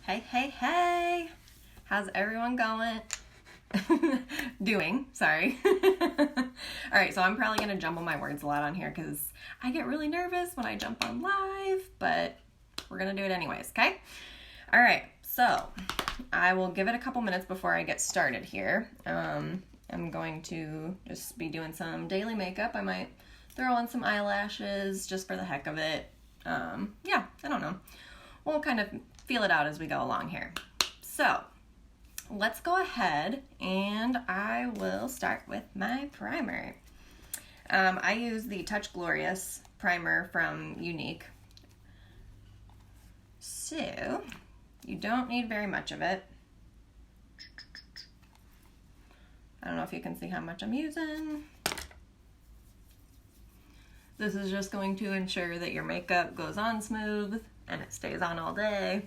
Hey, hey, hey! How's everyone going? Doing, sorry. Alright, so I'm probably going to jumble my words a lot on here because I get really nervous when I jump on live, but we're going to do it anyways, okay? Alright, so I will give it a couple minutes before I get started here. I'm going to just be doing some daily makeup. I might throw in some eyelashes just for the heck of it. Yeah, I don't know. We'll kind of feel it out as we go along here. So let's go ahead and I will start with my primer. I use the Touch Glorious primer from Younique. So you don't need very much of it. I don't know if you can see how much I'm using. This is just going to ensure that your makeup goes on smooth and it stays on all day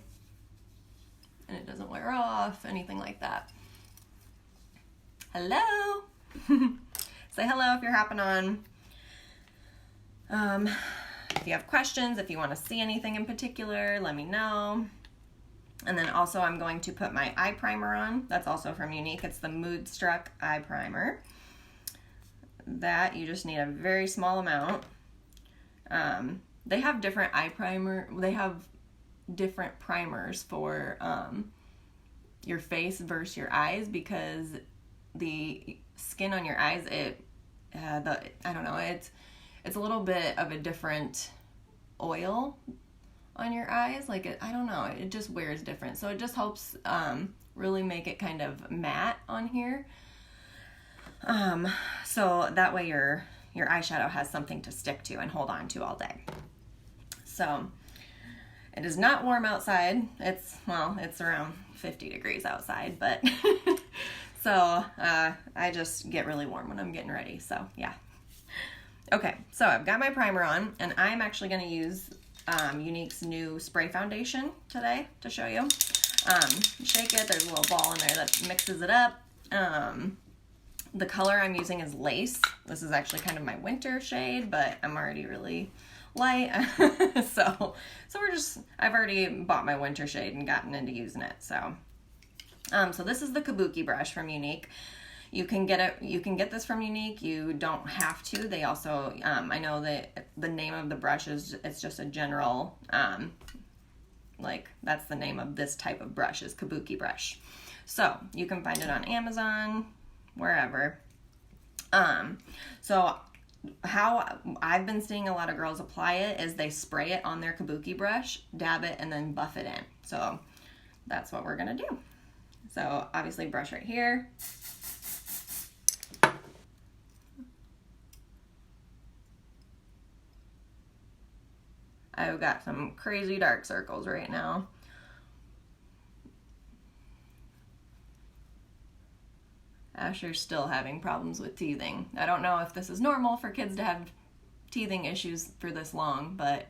and it doesn't wear off, anything like that. Hello! Say hello if you're hopping on. If you have questions, if you want to see anything in particular, let me know. And then also I'm going to put my eye primer on. That's also from Younique. It's the Moodstruck eye primer. That you just need a very small amount. They have different eye primer. They have different primers for your face versus your eyes because the skin on your eyes, I don't know, it's a little bit of a different oil on your eyes. Like I don't know, it just wears different. So it just helps really make it kind of matte on here. So that way your eyeshadow has something to stick to and hold on to all day. So it is not warm outside. It's around 50 degrees outside, but so I just get really warm when I'm getting ready. So yeah. Okay, so I've got my primer on and I'm actually going to use Younique's new spray foundation today to show you. Shake it, there's a little ball in there that mixes it up. The color I'm using is Lace. This is actually kind of my winter shade, but I'm already really light. so I've already bought my winter shade and gotten into using it. So this is the Kabuki brush from Younique. You can get this from Younique. You don't have to. They also, I know that the name of the brush it's just a general, like that's the name of this type of brush is Kabuki brush. So you can find it on Amazon, wherever. So how I've been seeing a lot of girls apply it is they spray it on their Kabuki brush, dab it, and then buff it in. So that's what we're gonna do. So obviously brush right here. I've got some crazy dark circles right now. Asher's still having problems with teething. I don't know if this is normal for kids to have teething issues for this long, but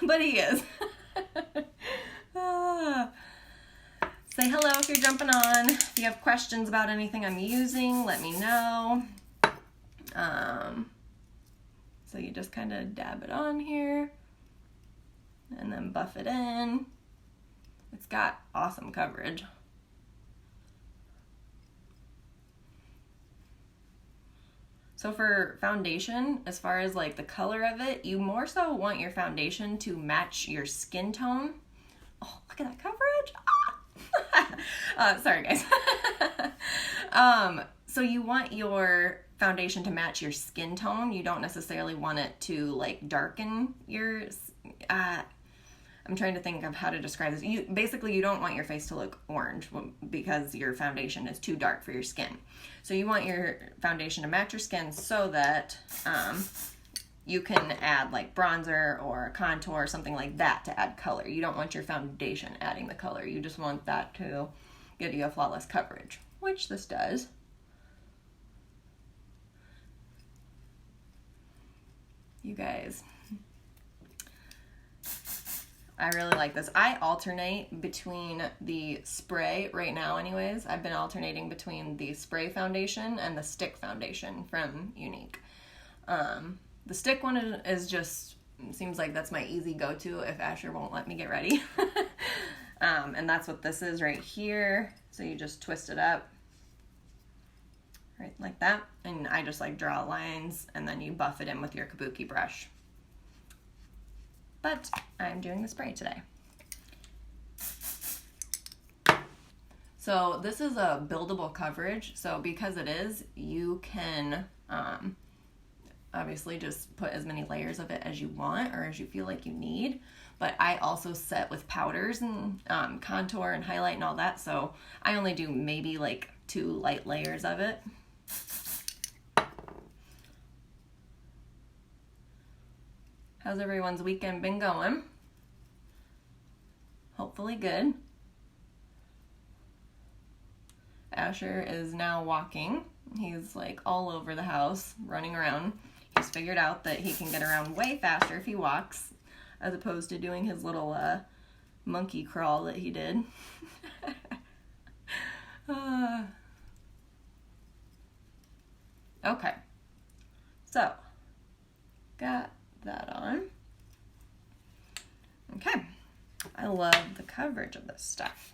but he is. Say hello if you're jumping on. If you have questions about anything I'm using, let me know. So you just kind of dab it on here and then buff it in. It's got awesome coverage. So for foundation, as far as like the color of it, you more so want your foundation to match your skin tone. Oh, look at that coverage. Ah! Sorry guys. So you want your foundation to match your skin tone. You don't necessarily want it to like darken your, I'm trying to think of how to describe this. You don't want your face to look orange because your foundation is too dark for your skin. So you want your foundation to match your skin so that you can add like bronzer or contour or something like that to add color. You don't want your foundation adding the color. You just want that to give you a flawless coverage, which this does. You guys, I really like this. I alternate between the spray right now anyways. I've been alternating between the spray foundation and the stick foundation from Younique. The stick one is just, seems like that's my easy go-to if Asher won't let me get ready. And that's what this is right here. So you just twist it up right like that, and I just like draw lines and then you buff it in with your kabuki brush. But I'm doing the spray today. So this is a buildable coverage, so because it is, you can obviously just put as many layers of it as you want or as you feel like you need. But I also set with powders and contour and highlight and all that, so I only do maybe like 2 light layers of it. How's everyone's weekend been going? Hopefully good. Asher is now walking. He's like all over the house, running around. He's figured out that he can get around way faster if he walks, as opposed to doing his little monkey crawl that he did. Okay, so got that on. Okay, I love the coverage of this stuff.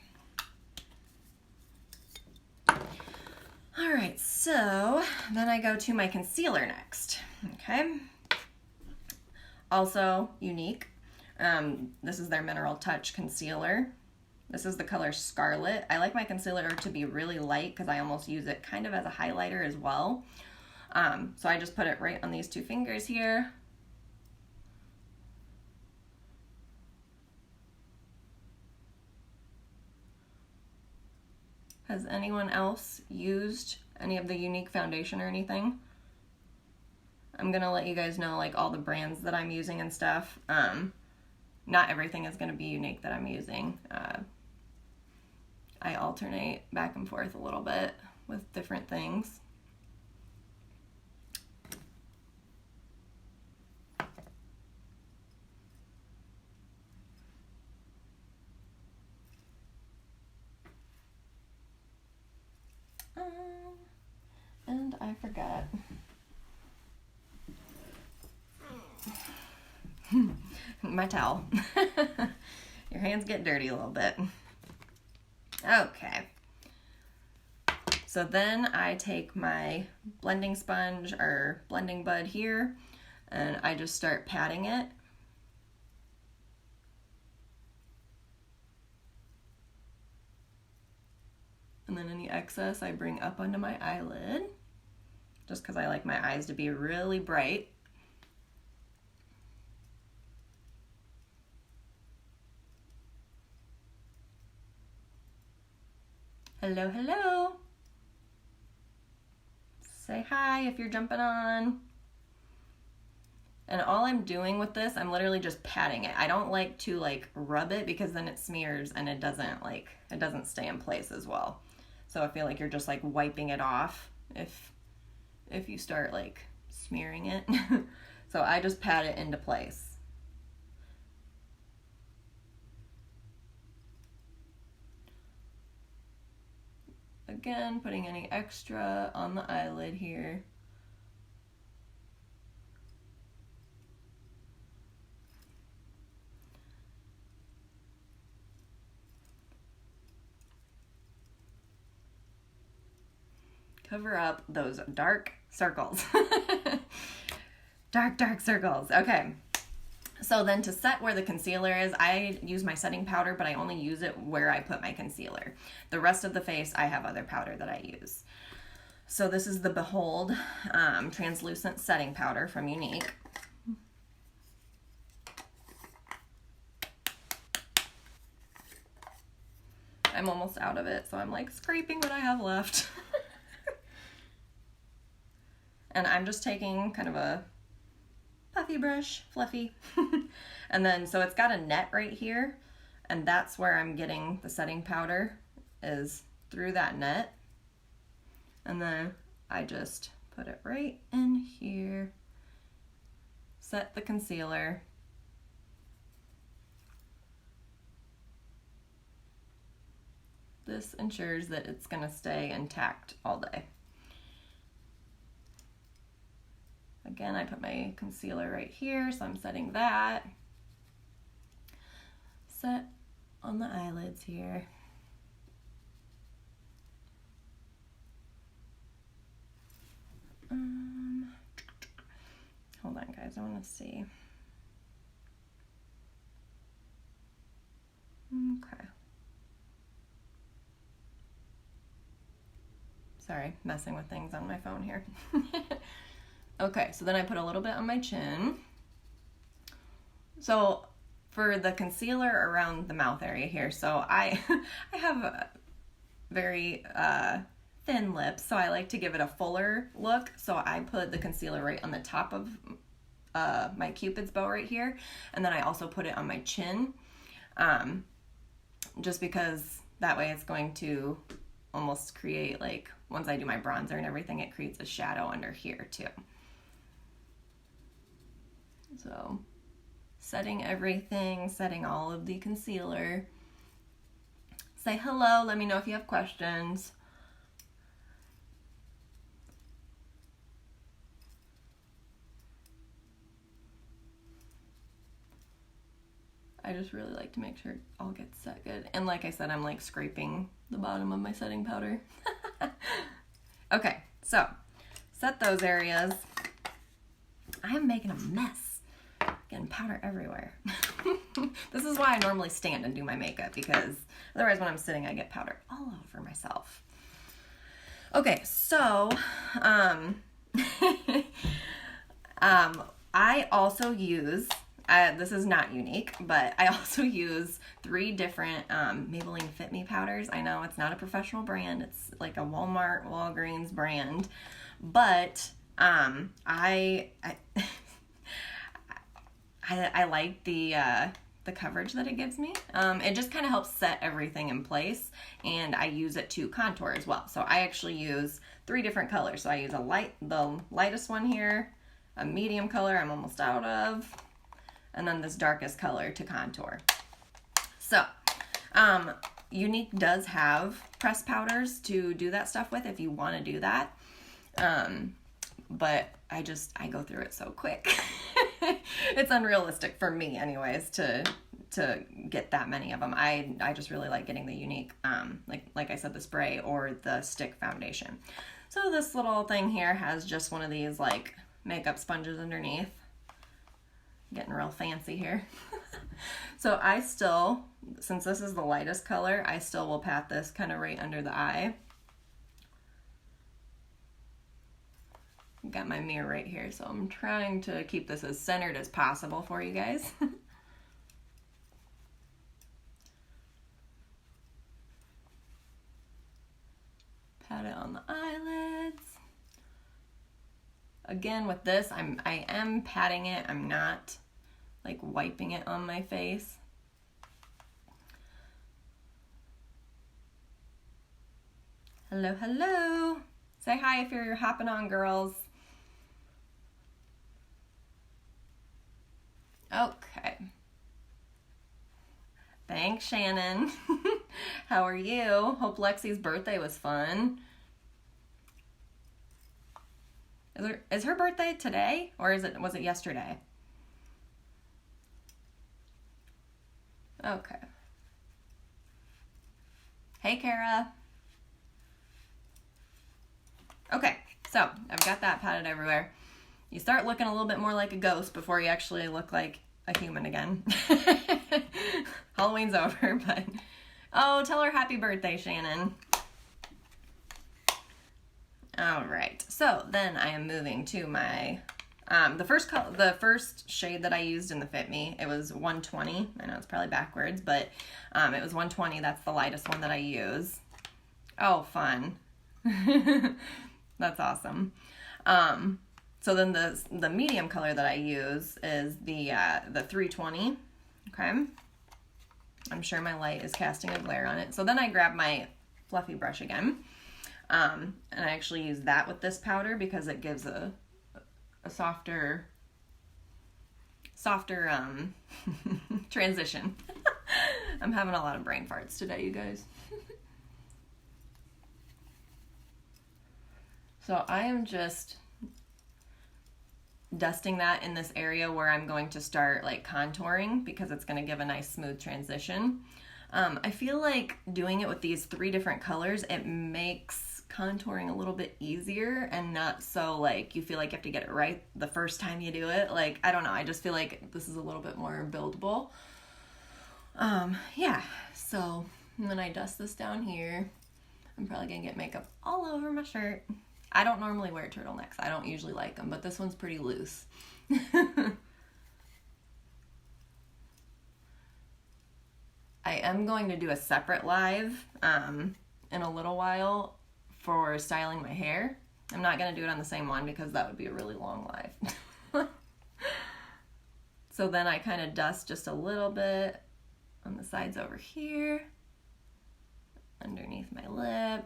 All right, so then I go to my concealer next, okay? Also unique. This is their Mineral Touch Concealer. This is the color Scarlet. I like my concealer to be really light because I almost use it kind of as a highlighter as well. So I just put it right on these 2 fingers here. Has anyone else used any of the Unique foundation or anything? I'm gonna let you guys know like all the brands that I'm using and stuff. Not everything is gonna be Unique that I'm using. I alternate back and forth a little bit with different things. And I forgot. My towel. Your hands get dirty a little bit. Okay. So then I take my blending sponge or blending bud here and I just start patting it. And then any excess I bring up onto my eyelid, just because I like my eyes to be really bright. Hello, hello. Say hi if you're jumping on. And all I'm doing with this, I'm literally just patting it. I don't like to like rub it because then it smears and it doesn't stay in place as well. So I feel like you're just like wiping it off if you start like smearing it. So I just pat it into place. Again, putting any extra on the eyelid here. Cover up those dark circles. Dark circles. Okay. So then to set where the concealer is, I use my setting powder, but I only use it where I put my concealer. The rest of the face, I have other powder that I use. So this is the Behold translucent setting powder from Unique. I'm almost out of it, so I'm like scraping what I have left. And I'm just taking kind of a puffy brush, fluffy. And then, so it's got a net right here, and that's where I'm getting the setting powder, is through that net. And then I just put it right in here, set the concealer. This ensures that it's gonna stay intact all day. Again, I put my concealer right here, so I'm setting that. Set on the eyelids here. Hold on, guys, I want to see. Okay. Sorry, messing with things on my phone here. Okay, so then I put a little bit on my chin. So for the concealer around the mouth area here, so I have a very thin lips, so I like to give it a fuller look. So I put the concealer right on the top of my Cupid's bow right here, and then I also put it on my chin, just because that way it's going to almost create, like, once I do my bronzer and everything, it creates a shadow under here too. So setting everything, setting all of the concealer. Say hello, let me know if you have questions. I just really like to make sure it all gets set good. And like I said, I'm like scraping the bottom of my setting powder. Okay, so set those areas. I am making a mess. Getting powder everywhere. This is why I normally stand and do my makeup, because otherwise when I'm sitting I get powder all over myself. Okay, so I also use, this is not unique, but I also use 3 different Maybelline Fit Me powders. I know it's not a professional brand, it's like a Walmart, Walgreens brand, but I like the coverage that it gives me. It just kind of helps set everything in place, and I use it to contour as well. So I actually use 3 different colors. So I use the lightest one here, a medium color I'm almost out of, and then this darkest color to contour. So Younique does have pressed powders to do that stuff with if you want to do that. But I go through it so quick. It's unrealistic for me anyways to get that many of them. I just really like getting the Younique, like I said, the spray or the stick foundation. So this little thing here has just one of these like makeup sponges underneath. Getting real fancy here. So I still, since this is the lightest color, I still will pat this kind of right under the eye. Got my mirror right here, so I'm trying to keep this as centered as possible for you guys. Pat it on the eyelids. Again, with this, I am patting it. I'm not like wiping it on my face. Hello, hello. Say hi if you're hopping on, girls. Okay. Thanks, Shannon. How are you? Hope Lexi's birthday was fun. Is her birthday today, or was it yesterday? Okay. Hey, Kara. Okay, so I've got that patted everywhere. You start looking a little bit more like a ghost before you actually look like a human again. Halloween's over, but oh, tell her happy birthday, Shannon. All right, so then I am moving to my the first shade that I used in the Fit Me. It was 120. I know it's probably backwards, but it was 120. That's the lightest one that I use. Oh, fun. That's awesome. So then the medium color that I use is the 320. Okay. I'm sure my light is casting a glare on it. So then I grab my fluffy brush again. And I actually use that with this powder because it gives a softer transition. I'm having a lot of brain farts today, you guys. So I am just dusting that in this area where I'm going to start like contouring because it's going to give a nice smooth transition. I feel like doing it with these 3 different colors, it makes contouring a little bit easier and not so like you feel like you have to get it right the first time you do it. Like, I don't know, I just feel like this is a little bit more buildable. Yeah, so and then I dust this down here. I'm probably gonna get makeup all over my shirt. I don't normally wear turtlenecks. I don't usually like them, but this one's pretty loose. I am going to do a separate live in a little while for styling my hair. I'm not going to do it on the same one because that would be a really long live. So then I kind of dust just a little bit on the sides over here, underneath my lip.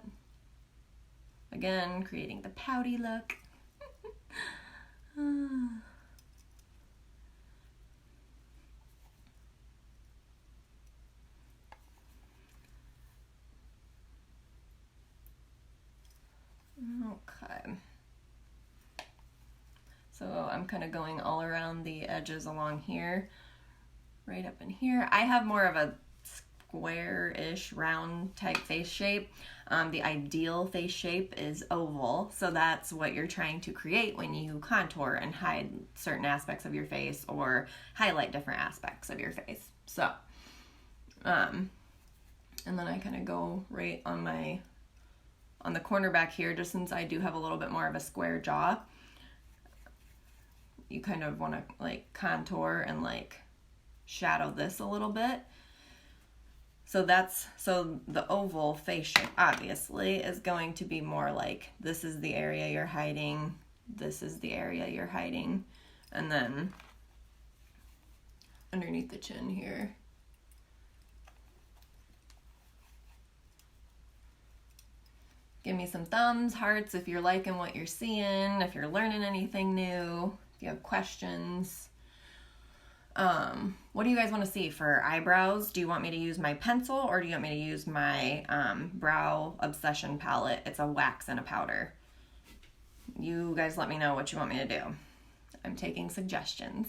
Again, creating the pouty look. Okay. So I'm kind of going all around the edges along here, right up in here. I have more of a square-ish round type face shape. The ideal face shape is oval, so that's what you're trying to create when you contour and hide certain aspects of your face or highlight different aspects of your face. So, and then I kind of go right on the corner back here, just since I do have a little bit more of a square jaw. You kind of want to like contour and like shadow this a little bit. So the oval face shape obviously is going to be more like, this is the area you're hiding, this is the area you're hiding, and then underneath the chin here. Give me some thumbs, hearts if you're liking what you're seeing, if you're learning anything new, if you have questions. What do you guys want to see for eyebrows? Do you want me to use my pencil or do you want me to use my Brow Obsession palette? It's a wax and a powder. You guys let me know what you want me to do. I'm taking suggestions.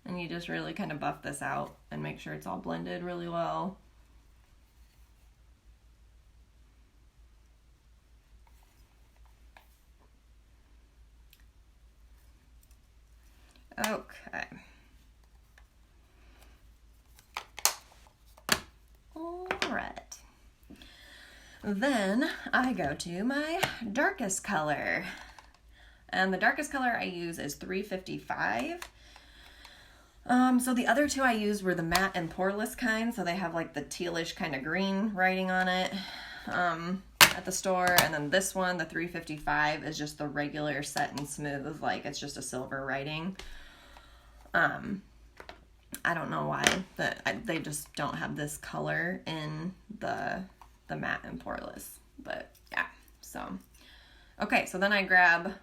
And you just really kind of buff this out and make sure it's all blended really well. Okay. All right. Then I go to my darkest color. And the darkest color I use is 355. So the other 2 I used were the matte and poreless kind, so they have like the tealish kind of green writing on it at the store. And then this one, the 355, is just the regular set and smooth, like it's just a silver writing. I don't know why, they just don't have this color in the matte and poreless, but yeah, so. Okay, so then I grab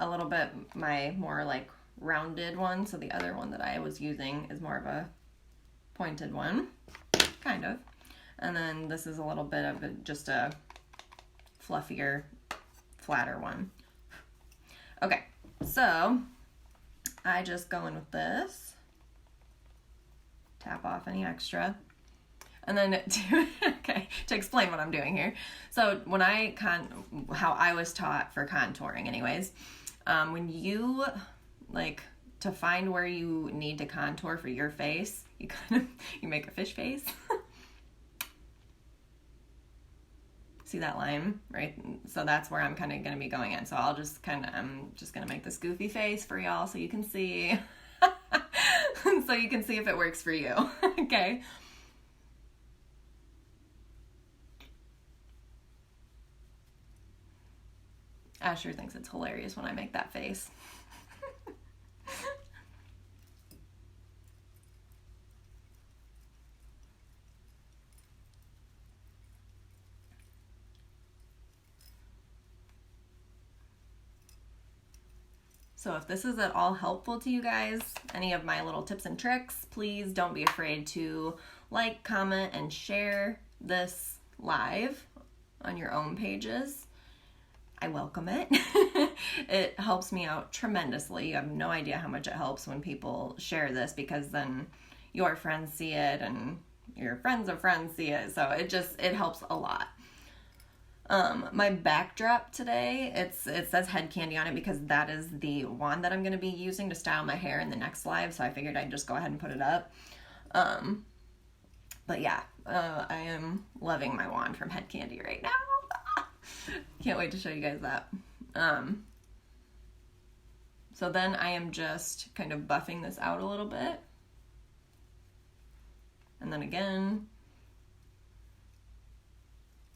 a little bit my more like rounded one. So the other one that I was using is more of a pointed one, kind of. And then this is a little bit of just a fluffier, flatter one. Okay, so I just go in with this, tap off any extra, and then to explain what I'm doing here. So when how I was taught for contouring anyways, when you like to find where you need to contour for your face, you make a fish face. See that line, right? So that's where I'm kind of going to be going in. So I'm just going to make this goofy face for y'all so you can see. So you can see if it works for you. Okay. Asher thinks it's hilarious when I make that face. So if this is at all helpful to you guys, any of my little tips and tricks, please don't be afraid to like, comment, and share this live on your own pages. I welcome it. It helps me out tremendously. You have no idea how much it helps when people share this, because then your friends see it and your friends of friends see it. So it helps a lot. My backdrop today, it says Head Candy on it because that is the wand that I'm going to be using to style my hair in the next live. So I figured I'd just go ahead and put it up. But yeah, I am loving my wand from Head Candy right now. Can't wait to show you guys that. So then I am just kind of buffing this out a little bit. And then again,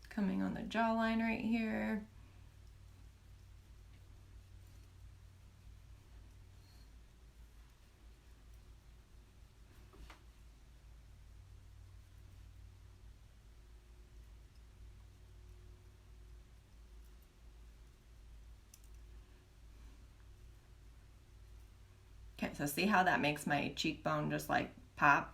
coming on the jawline right here. Okay, so see how that makes my cheekbone just like pop?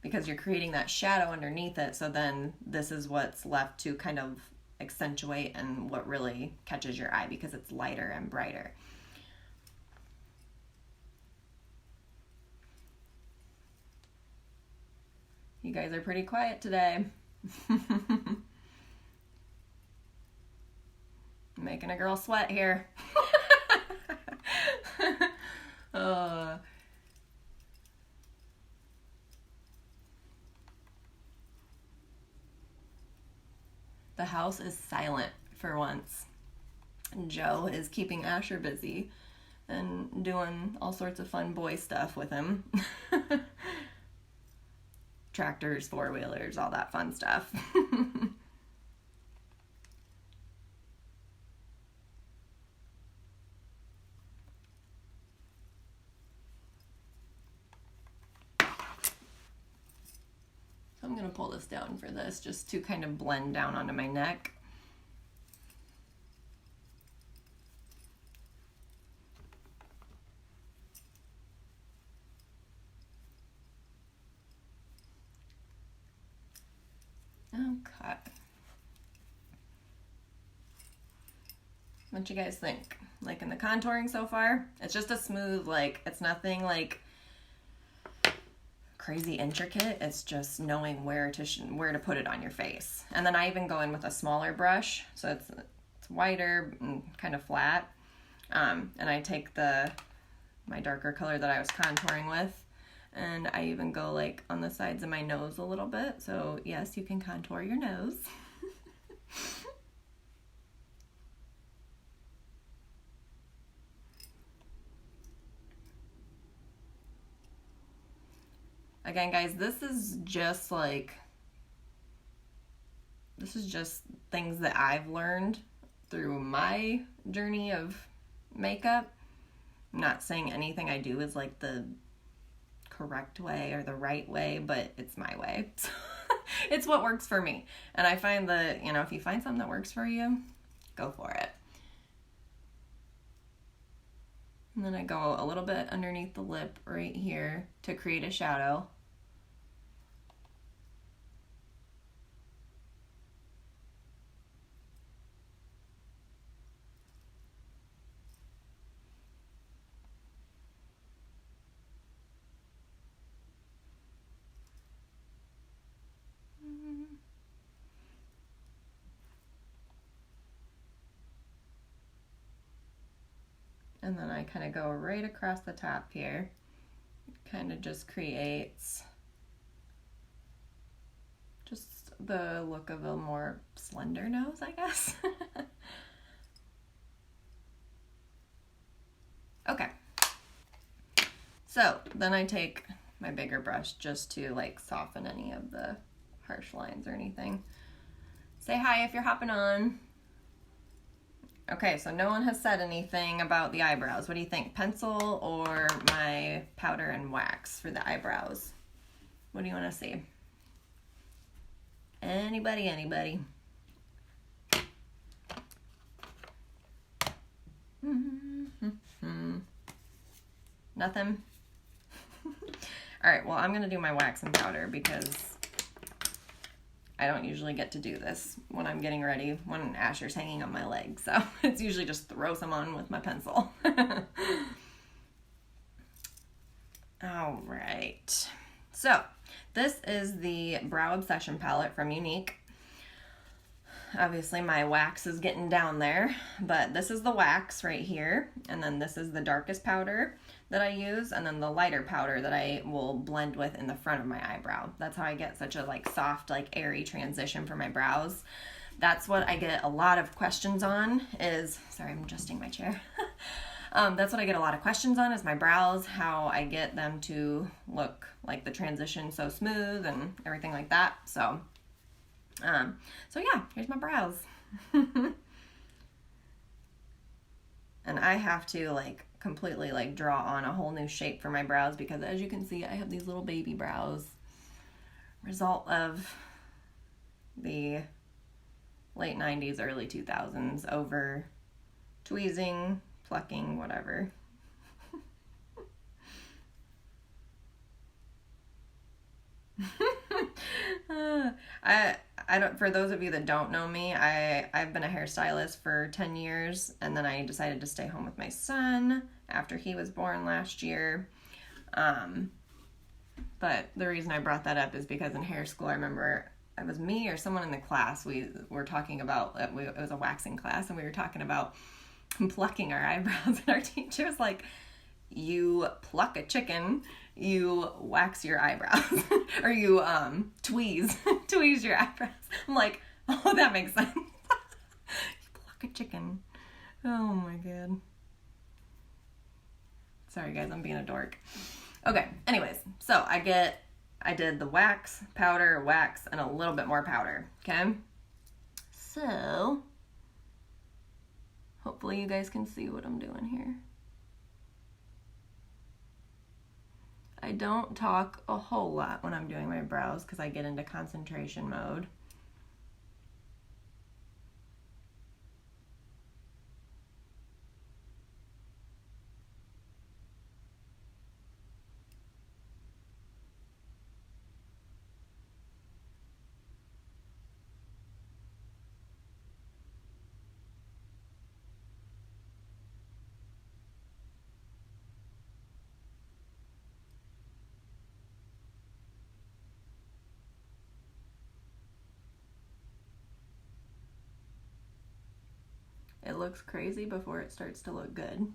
Because you're creating that shadow underneath it, so then this is what's left to kind of accentuate and what really catches your eye because it's lighter and brighter. You guys are pretty quiet today. Making a girl sweat here. The house is silent for once. Joe is keeping Asher busy and doing all sorts of fun boy stuff with him. Tractors, four-wheelers, all that fun stuff. I'm going to pull this down for this just to kind of blend down onto my neck. Okay. What you guys think? Like in the contouring so far? It's just a smooth, like, it's nothing like crazy intricate. It's just knowing where to put it on your face. And then I even go in with a smaller brush, so it's wider and kind of flat. And I take my darker color that I was contouring with, and I even go like on the sides of my nose a little bit. So yes, you can contour your nose. Again, guys, this is just things that I've learned through my journey of makeup. I'm not saying anything I do is like the correct way or the right way, but it's my way. It's what works for me. And I find that, you know, if you find something that works for you, go for it. And then I go a little bit underneath the lip right here to create a shadow. And then I kind of go right across the top here. Kind of just creates just the look of a more slender nose, I guess. Okay. So then I take my bigger brush just to like soften any of the harsh lines or anything. Say hi if you're hopping on. Okay, so no one has said anything about the eyebrows. What do you think, pencil or my powder and wax for the eyebrows? What do you want to see? Anybody? Nothing? All right, well, I'm going to do my wax and powder because I don't usually get to do this when I'm getting ready, when Asher's hanging on my leg. So it's usually just throw some on with my pencil. All right. So this is the Brow Obsession palette from Unique. Obviously my wax is getting down there, but this is the wax right here, and then this is the darkest powder that I use, and then the lighter powder that I will blend with in the front of my eyebrow. That's how I get such a like soft, like airy transition for my brows. That's what I get a lot of questions on is, sorry, I'm adjusting my chair. That's what I get a lot of questions on is my brows, how I get them to look like the transition so smooth and everything like that. So yeah, here's my brows. And I have to like completely like draw on a whole new shape for my brows because as you can see, I have these little baby brows. Result of the late 90s, early 2000s over tweezing, plucking, whatever. I don't, for those of you that don't know me, I've been a hairstylist for 10 years, and then I decided to stay home with my son after he was born last year. But the reason I brought that up is because in hair school, I remember it was me or someone in the class, we were talking about, it was a waxing class, and we were talking about plucking our eyebrows, and our teacher was like, you pluck a chicken, you wax your eyebrows, or you tweeze your eyebrows. I'm like, oh, that makes sense. You pluck a chicken. Oh my god. Sorry guys, I'm being a dork. Okay, anyways, so I did the wax, powder, wax, and a little bit more powder, okay? So, hopefully you guys can see what I'm doing here. I don't talk a whole lot when I'm doing my brows because I get into concentration mode. It looks crazy before it starts to look good.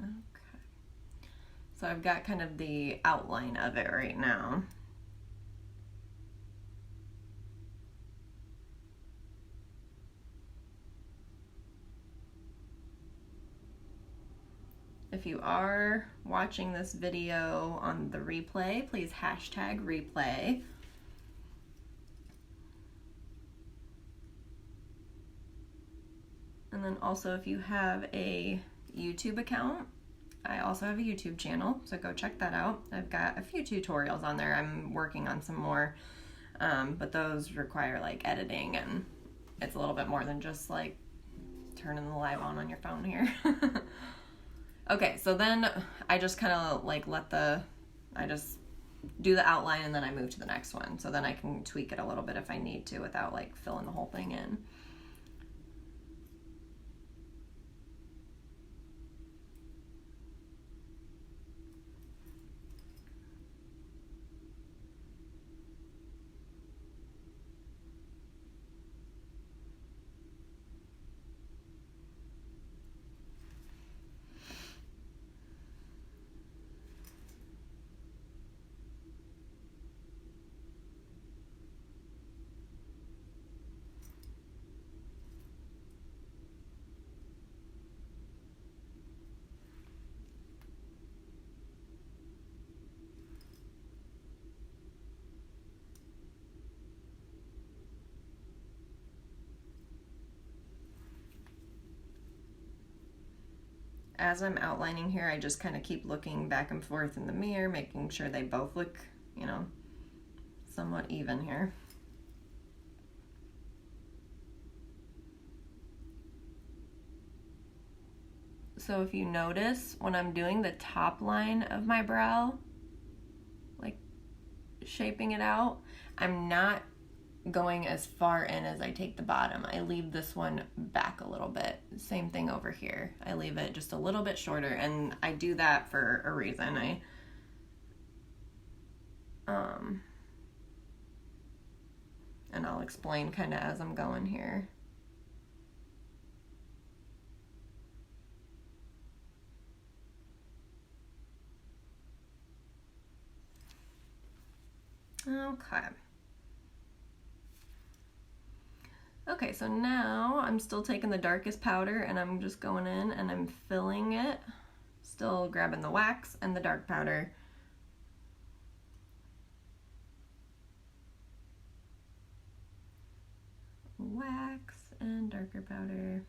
Okay. So I've got kind of the outline of it right now. If you are watching this video on the replay, please hashtag replay. And then also if you have a YouTube account, I also have a YouTube channel, so go check that out. I've got a few tutorials on there. I'm working on some more, but those require like editing, and it's a little bit more than just like turning the live on your phone here. Okay, so then I just kind of like I just do the outline and then I move to the next one. So then I can tweak it a little bit if I need to without like filling the whole thing in. as I'm outlining here, I just kind of keep looking back and forth in the mirror, making sure they both look, you know, somewhat even here. So if you notice, when I'm doing the top line of my brow, like shaping it out, I'm not going as far in as I take the bottom. I leave this one back a little bit. Same thing over here. I leave it just a little bit shorter, and I do that for a reason. And I'll explain kind of as I'm going here. Okay. Okay, so now I'm still taking the darkest powder and I'm just going in and I'm filling it, still grabbing the wax and the dark powder. Wax and darker powder.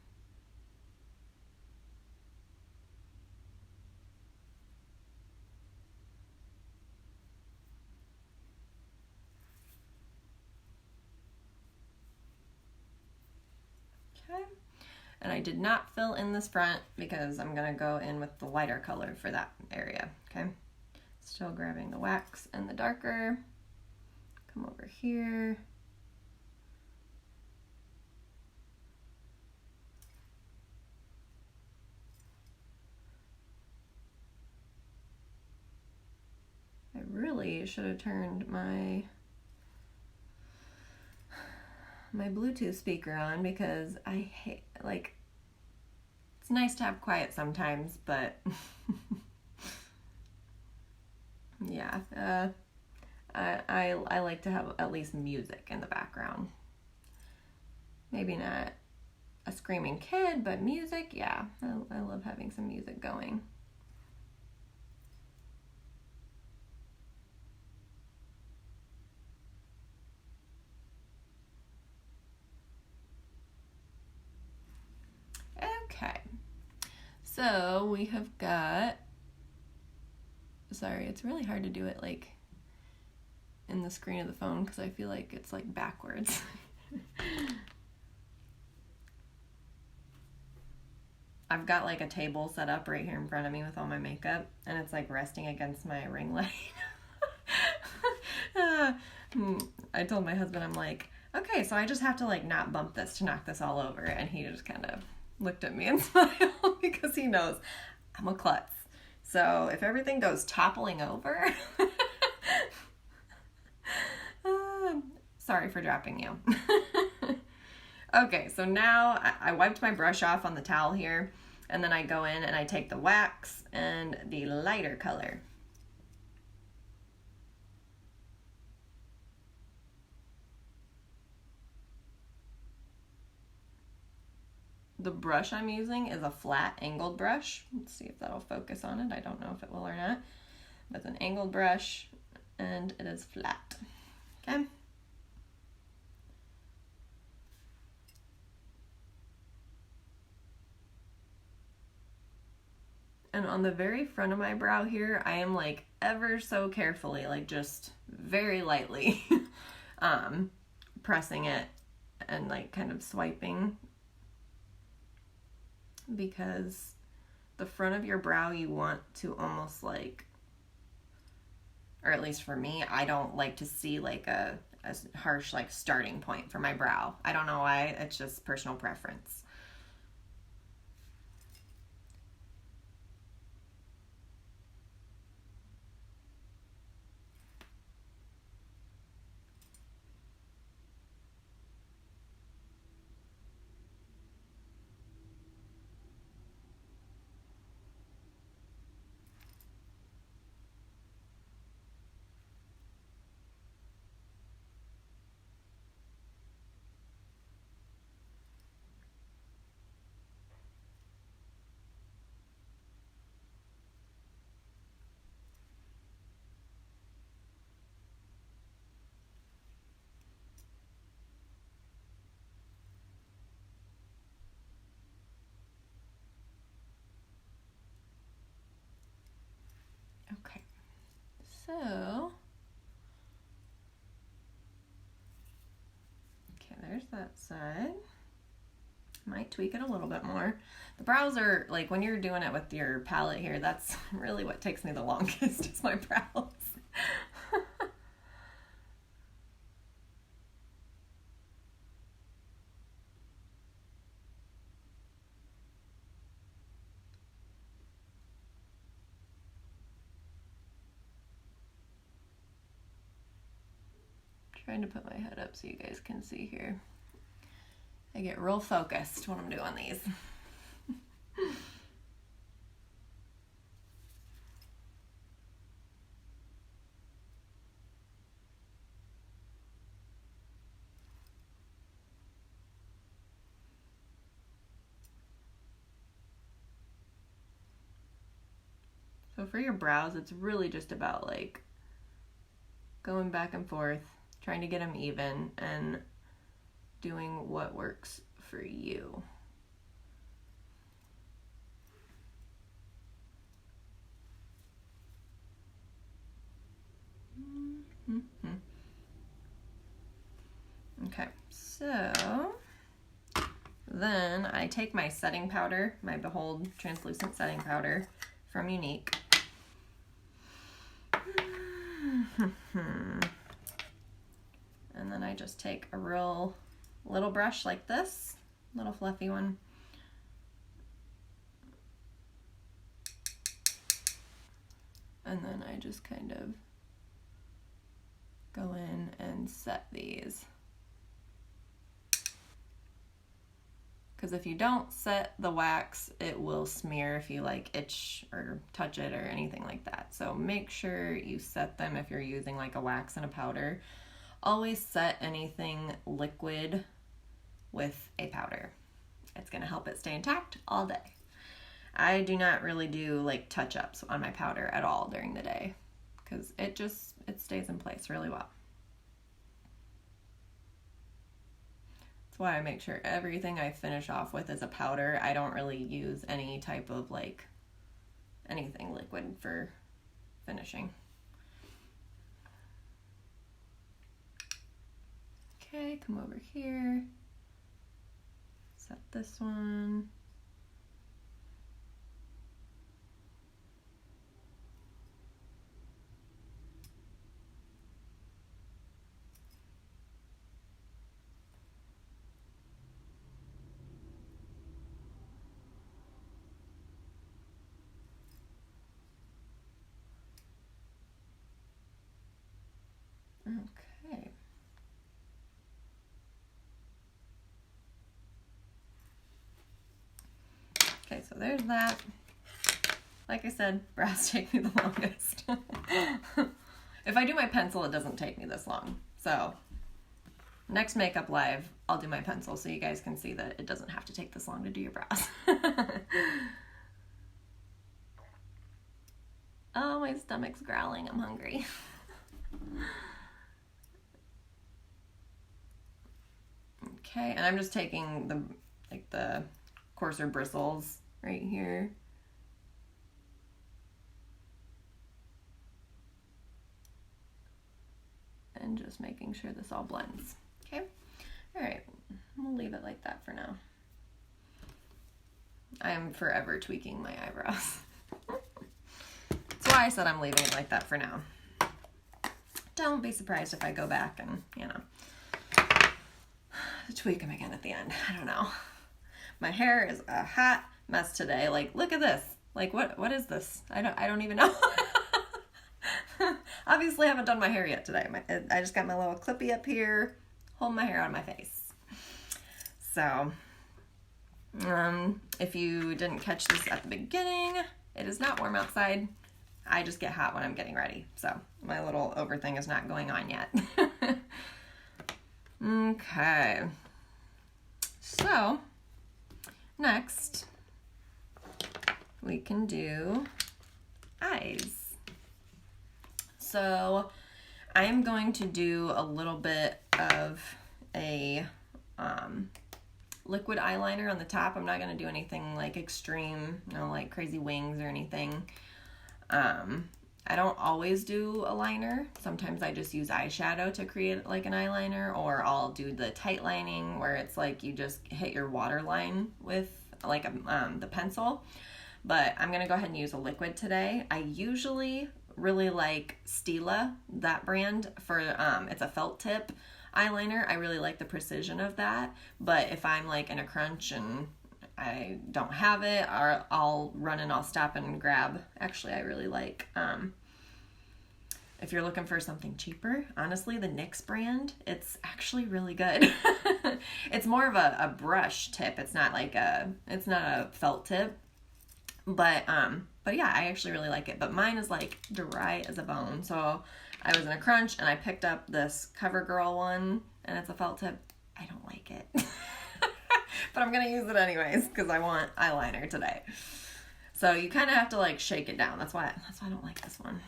Okay. And I did not fill in this front because I'm gonna go in with the lighter color for that area, okay? Still grabbing the wax and the darker. Come over here. I really should have turned my Bluetooth speaker on because I hate, like, it's nice to have quiet sometimes, but yeah, I like to have at least music in the background. Maybe not a screaming kid, but music, yeah, I love having some music going. Okay, so we have got, sorry, it's really hard to do it like in the screen of the phone because I feel like it's like backwards. I've got like a table set up right here in front of me with all my makeup and it's like resting against my ring light. I told my husband, I'm like, okay, so I just have to like not bump this to knock this all over, and he just kind of looked at me and smiled because he knows I'm a klutz. So if everything goes toppling over, sorry for dropping you. Okay, so now I wiped my brush off on the towel here, and then I go in and I take the wax and the lighter color. The brush I'm using is a flat angled brush. Let's see if that'll focus on it. I don't know if it will or not. But it's an angled brush and it is flat. Okay. And on the very front of my brow here, I am like ever so carefully, like just very lightly pressing it and like kind of swiping, because the front of your brow you want to almost like, or at least for me, I don't like to see like a harsh like starting point for my brow. I don't know why, it's just personal preference. So, okay, there's that side. Might tweak it a little bit more. The brows are, like, when you're doing it with your palette here, that's really what takes me the longest is my brows. Trying to put my head up so you guys can see here. I get real focused when I'm doing these. So for your brows, it's really just about like going back and forth, trying to get them even, and doing what works for you. Okay, so then I take my setting powder, my Behold translucent setting powder from Unique. And then I just take a real little brush like this, little fluffy one. And then I just kind of go in and set these. Because if you don't set the wax, it will smear if you like itch or touch it or anything like that. So make sure you set them if you're using like a wax and a powder. Always set anything liquid with a powder. It's gonna help it stay intact all day. I do not really do like touch-ups on my powder at all during the day because it stays in place really well. That's why I make sure everything I finish off with is a powder. I don't really use any type of like anything liquid for finishing. Okay, come over here, set this one. Okay. Okay, so there's that. Like I said, brows take me the longest. If I do my pencil, it doesn't take me this long. So next makeup live, I'll do my pencil so you guys can see that it doesn't have to take this long to do your brows. Oh, my stomach's growling. I'm hungry. Okay, and I'm just taking the coarser bristles right here. And just making sure this all blends. Okay, all right, we'll leave it like that for now. I am forever tweaking my eyebrows. That's why I said I'm leaving it like that for now. Don't be surprised if I go back and, you know, tweak them again at the end. I don't know. My hair is a hot mess today. Like, look at this. Like, what is this? I don't even know. Obviously, I haven't done my hair yet today. I just got my little clippy up here, holding my hair out of my face. So, if you didn't catch this at the beginning, it is not warm outside. I just get hot when I'm getting ready. So, my little over thing is not going on yet. Okay. So, next, we can do eyes. So I am going to do a little bit of a liquid eyeliner on the top. I'm not going to do anything like extreme, you know, like crazy wings or anything. I don't always do a liner. Sometimes I just use eyeshadow to create like an eyeliner, or I'll do the tight lining where it's like you just hit your waterline with like the pencil. But I'm going to go ahead and use a liquid today. I usually really like Stila, that brand, for it's a felt tip eyeliner. I really like the precision of that. But if I'm like in a crunch and I don't have it, or I'll run and I'll stop and grab. Actually, I really like, if you're looking for something cheaper, honestly, the NYX brand, it's actually really good. It's more of a brush tip. It's not a felt tip. But yeah, I actually really like it. But mine is like dry as a bone. So I was in a crunch and I picked up this CoverGirl one, and it's a felt tip. I don't like it. But I'm going to use it anyways because I want eyeliner today. So you kind of have to like shake it down. That's why I don't like this one.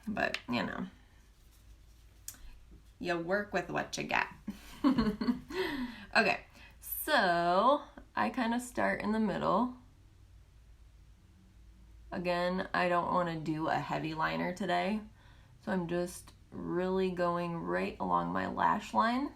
But, you know, you work with what you got. Okay, so I kind of start in the middle. Again, I don't want to do a heavy liner today, so I'm just really going right along my lash line.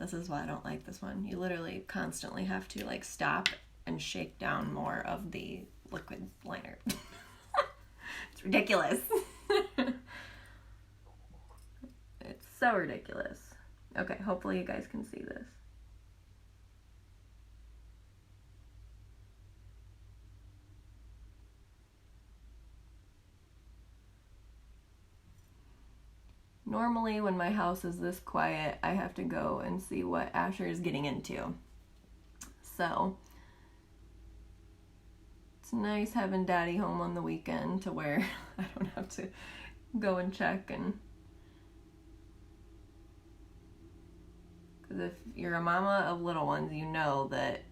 This is why I don't like this one. You literally constantly have to like stop and shake down more of the liquid liner. It's ridiculous. It's so ridiculous. Okay, hopefully you guys can see this. Normally when my house is this quiet, I have to go and see what Asher is getting into. So it's nice having Daddy home on the weekend to where I don't have to go and check. And because if you're a mama of little ones, you know that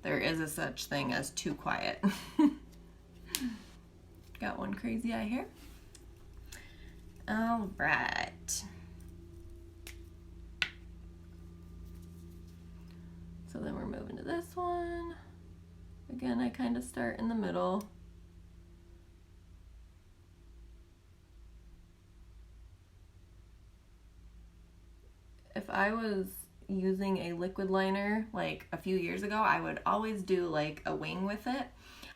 there is a such thing as too quiet. Got one crazy eye here. All right. So then we're moving to this one. Again, I kind of start in the middle. If I was using a liquid liner like a few years ago, I would always do like a wing with it.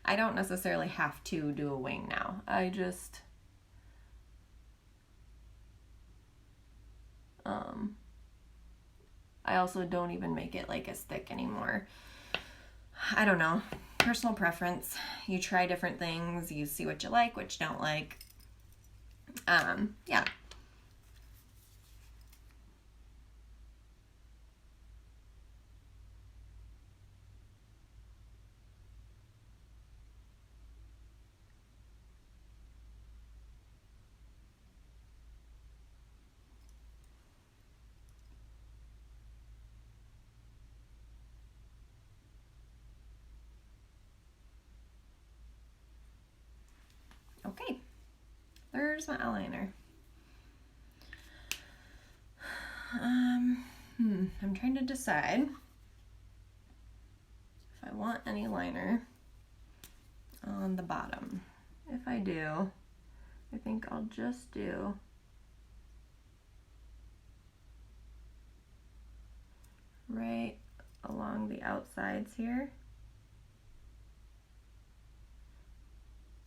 I don't necessarily have to do a wing now. I also don't even make it like as thick anymore. I don't know. Personal preference. You try different things. You see what you like, what you don't like. Yeah. Okay, there's my eyeliner. I'm trying to decide if I want any liner on the bottom. If I do, I think I'll just do right along the outsides here.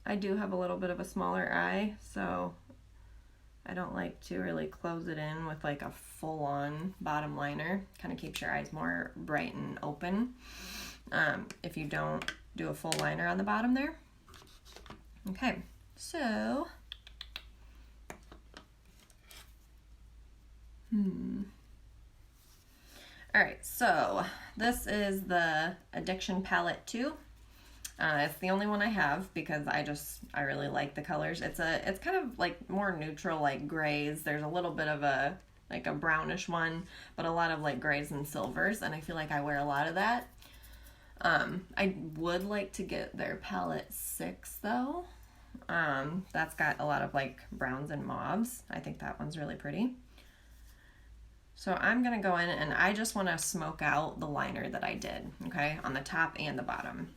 I do have a little bit of a smaller eye, so I don't like to really close it in with like a full-on bottom liner. Kind of keeps your eyes more bright and open if you don't do a full liner on the bottom there. Okay, so all right, so this is the Addiction Palette 2. It's the only one I have because I really like the colors. It's kind of like more neutral, like grays. There's a little bit of a like a brownish one, but a lot of like grays and silvers, and I feel like I wear a lot of that. I would like to get their palette 6 though. That's got a lot of like browns and mauves. I think that one's really pretty. So I'm gonna go in and I just wanna smoke out the liner that I did, okay, on the top and the bottom.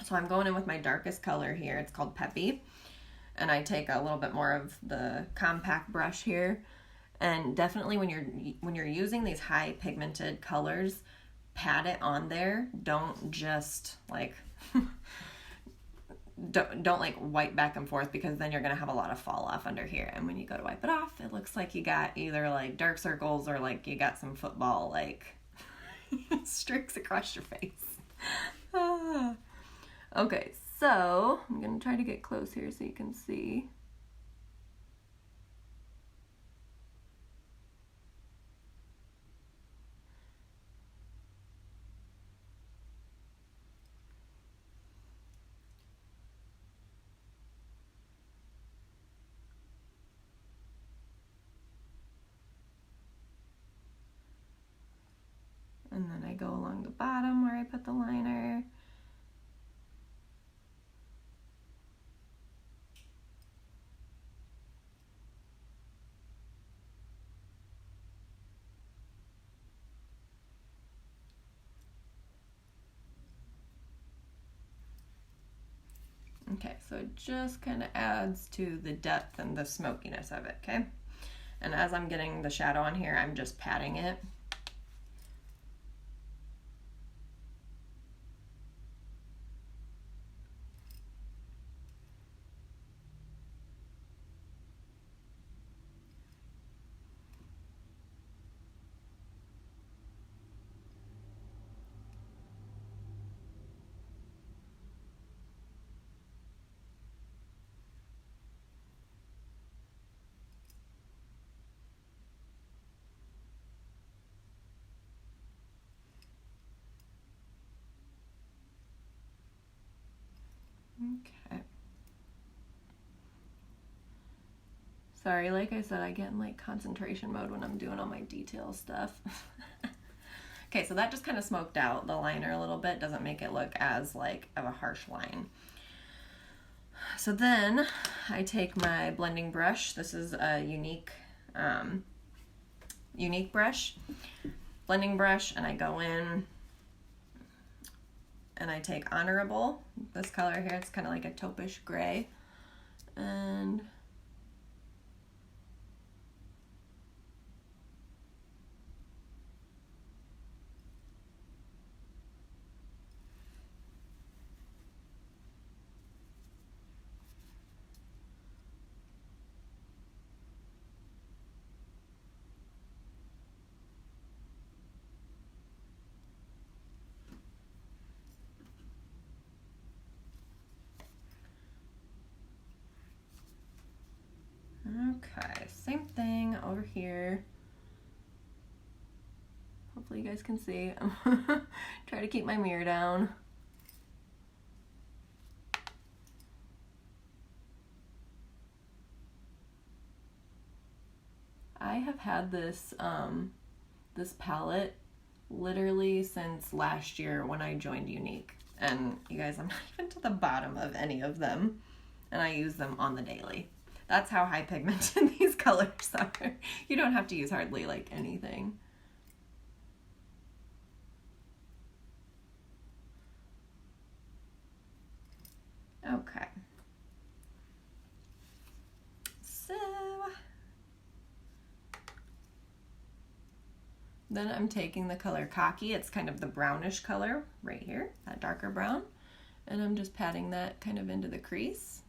So I'm going in with my darkest color here. It's called Peppy. And I take a little bit more of the compact brush here. And definitely when you're using these high pigmented colors, pat it on there. Don't just like don't like wipe back and forth, because then you're gonna have a lot of fall off under here. And when you go to wipe it off, it looks like you got either like dark circles or like you got some football like streaks across your face. Okay, so I'm gonna try to get close here so you can see. And then I go along the bottom where I put the liner. Okay, so it just kind of adds to the depth and the smokiness of it, okay? And as I'm getting the shadow on here, I'm just patting it. Okay. Sorry, like I said, I get in like concentration mode when I'm doing all my detail stuff. Okay, so that just kind of smoked out the liner a little bit. Doesn't make it look as like of a harsh line. So then I take my blending brush. This is a unique brush, blending brush, and I go in and I take Honorable, this color here. It's kind of like a taupish gray, and okay, same thing over here. Hopefully you guys can see. Try to keep my mirror down. I have had this this palette literally since last year when I joined Unique. And you guys, I'm not even to the bottom of any of them, and I use them on the daily. That's how high pigmented these colors are. You don't have to use hardly like anything. Okay. So then I'm taking the color Cocky. It's kind of the brownish color right here, that darker brown. And I'm just patting that kind of into the crease.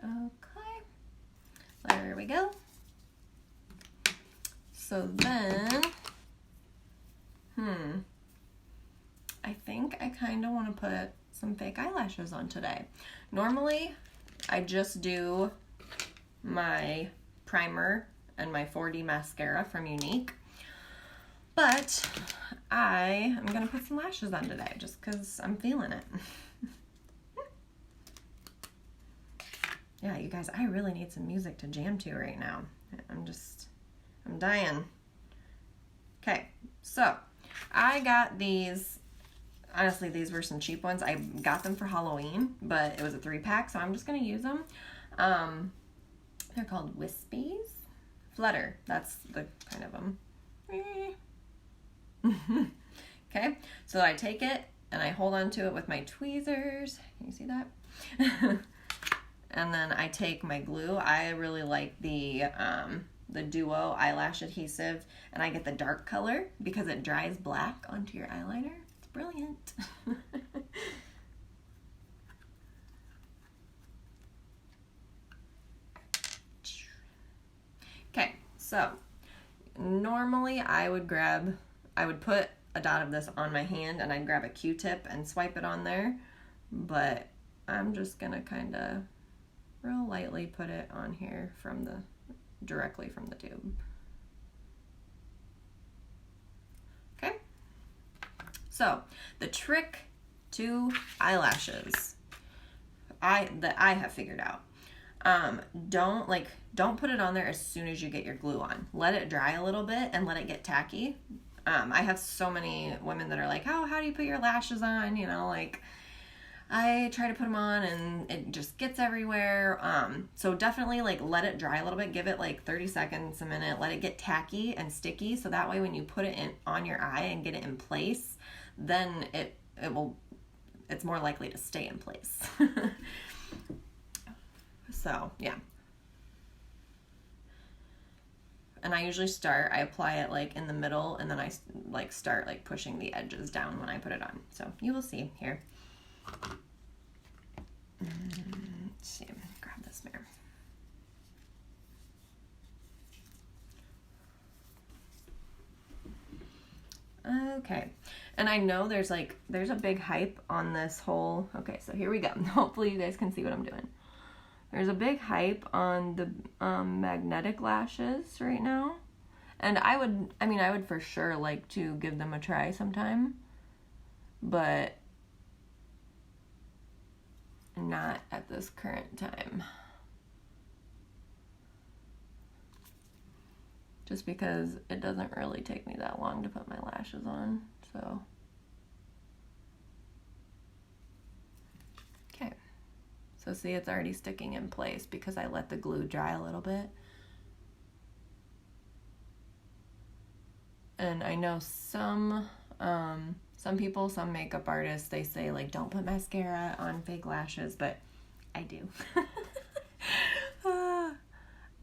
Okay, there we go. So then, I think I kind of want to put some fake eyelashes on today. Normally, I just do my primer and my 4D mascara from Unique. But I am going to put some lashes on today just because I'm feeling it. Yeah, you guys, I really need some music to jam to right now. I'm dying. Okay, so I got these. Honestly, these were some cheap ones. I got them for Halloween, but it was a 3-pack, so I'm just going to use them. They're called Wispies. Flutter, that's the kind of them. Okay, so I take it and I hold on to it with my tweezers. Can you see that? And then I take my glue. I really like the Duo eyelash adhesive, and I get the dark color because it dries black onto your eyeliner. It's brilliant. Okay, so normally I would put a dot of this on my hand and I'd grab a Q-tip and swipe it on there, but I'm just gonna kind of real lightly put it on here directly from the tube. Okay, so the trick to eyelashes that I have figured out, don't put it on there as soon as you get your glue on. Let it dry a little bit and let it get tacky. I have so many women that are like, oh, how do you put your lashes on? You know, like, I try to put them on and it just gets everywhere. So definitely like let it dry a little bit. Give it like 30 seconds, a minute. Let it get tacky and sticky. So that way when you put it on your eye and get it in place, then it's more likely to stay in place. So yeah. And I usually I apply it like in the middle, and then I like start like pushing the edges down when I put it on. So you will see here. Let's see, grab this mirror. Okay, and I know there's a big hype on this whole, okay, so here we go. Hopefully you guys can see what I'm doing. There's a big hype on the magnetic lashes right now. And I would for sure like to give them a try sometime, but not at this current time. Just because it doesn't really take me that long to put my lashes on, so. Okay. So see, it's already sticking in place because I let the glue dry a little bit. And I know some people, some makeup artists, they say like don't put mascara on fake lashes, but I do.